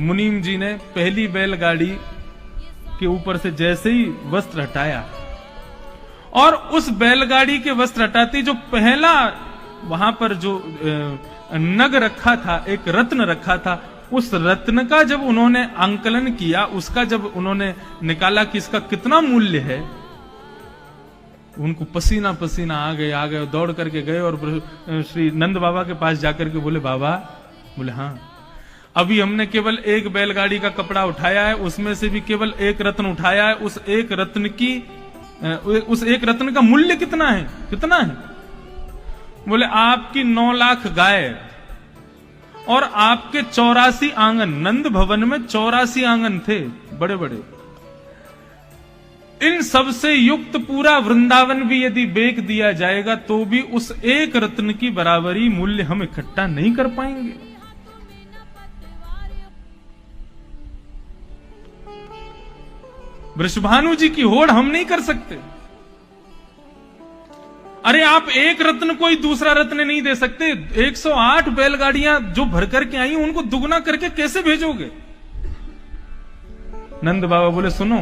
मुनीम जी ने पहली बैलगाड़ी के ऊपर से जैसे ही वस्त्र हटाया और उस बैलगाड़ी के वस्त्र हटाते जो पहला वहां पर जो नग रखा था, एक रत्न रखा था, उस रत्न का जब उन्होंने आंकलन किया, उसका जब उन्होंने निकाला कि इसका कितना मूल्य है, उनको पसीना पसीना आ गए, दौड़ करके गए और श्री नंद बाबा के पास जाकर के बोले, बाबा, बोले हाँ, अभी हमने केवल एक बैलगाड़ी का कपड़ा उठाया है, उसमें से भी केवल एक रत्न उठाया है, उस एक रत्न का मूल्य कितना है? कितना है? बोले आपकी 9 लाख गाय और आपके 84 आंगन, नंद भवन में 84 आंगन थे बड़े बड़े, इन सबसे युक्त पूरा वृंदावन भी यदि बेच दिया जाएगा तो भी उस एक रत्न की बराबरी मूल्य हम इकट्ठा नहीं कर पाएंगे। वृषभानु जी की होड़ हम नहीं कर सकते। अरे आप एक रत्न कोई दूसरा रत्न नहीं दे सकते, 108 बैलगाड़ियां जो भर करके आई उनको दुगना करके कैसे भेजोगे? नंद बाबा बोले, सुनो,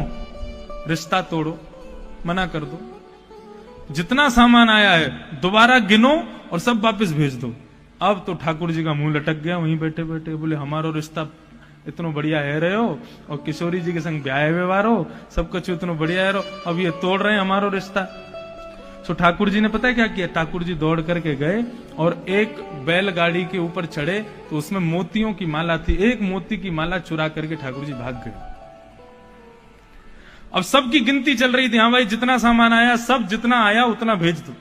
रिश्ता तोड़ो, मना कर दो, जितना सामान आया है दोबारा गिनो और सब वापस भेज दो। अब तो ठाकुर जी का मुंह लटक गया वहीं बैठे बैठे। बोले हमारो रिश्ता इतना बढ़िया है रहे हो और किशोरी जी के संग ब्याह व्यवहार हो, सब कुछ इतना बढ़िया है, अब ये तोड़ रहे हैं हमारो रिश्ता। तो ठाकुर जी ने पता है क्या किया? ठाकुर जी दौड़ करके गए और एक बैलगाड़ी के ऊपर चढ़े तो उसमें मोतियों की माला थी, एक मोती की माला चुरा करके ठाकुर जी भाग गए। अब सबकी गिनती चल रही थी, हाँ भाई जितना सामान आया सब जितना आया उतना भेज दो।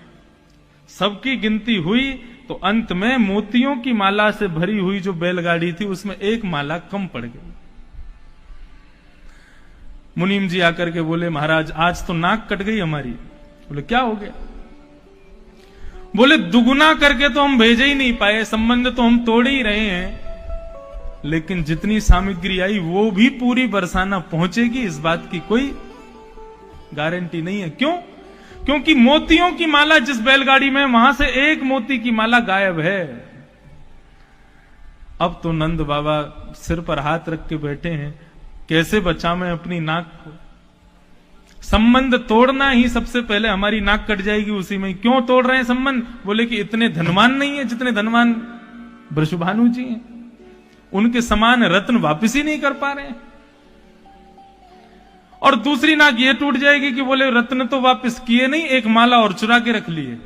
सबकी गिनती हुई तो अंत में मोतियों की माला से भरी हुई जो बैलगाड़ी थी उसमें एक माला कम पड़ गई। मुनीम जी आकर के बोले, महाराज आज तो नाक कट गई हमारी। बोले क्या हो गया? बोले दुगुना करके तो हम भेज ही नहीं पाए, संबंध तो हम तोड़ ही रहे हैं, लेकिन जितनी सामग्री आई वो भी पूरी बरसाना पहुंचेगी इस बात की कोई गारंटी नहीं है। क्यों? क्योंकि मोतियों की माला जिस बैलगाड़ी में वहां से एक मोती की माला गायब है। अब तो नंद बाबा सिर पर हाथ रख के बैठे हैं, कैसे बचावें अपनी नाक को? संबंध तोड़ना ही सबसे पहले हमारी नाक कट जाएगी उसी में। क्यों तोड़ रहे हैं संबंध? बोले कि इतने धनवान नहीं है जितने धनवान वृषभानु जी हैं, उनके समान रत्न वापस ही नहीं कर पा रहे हैं। और दूसरी नाक ये टूट जाएगी कि बोले रत्न तो वापस किए नहीं, एक माला और चुरा के रख लिए।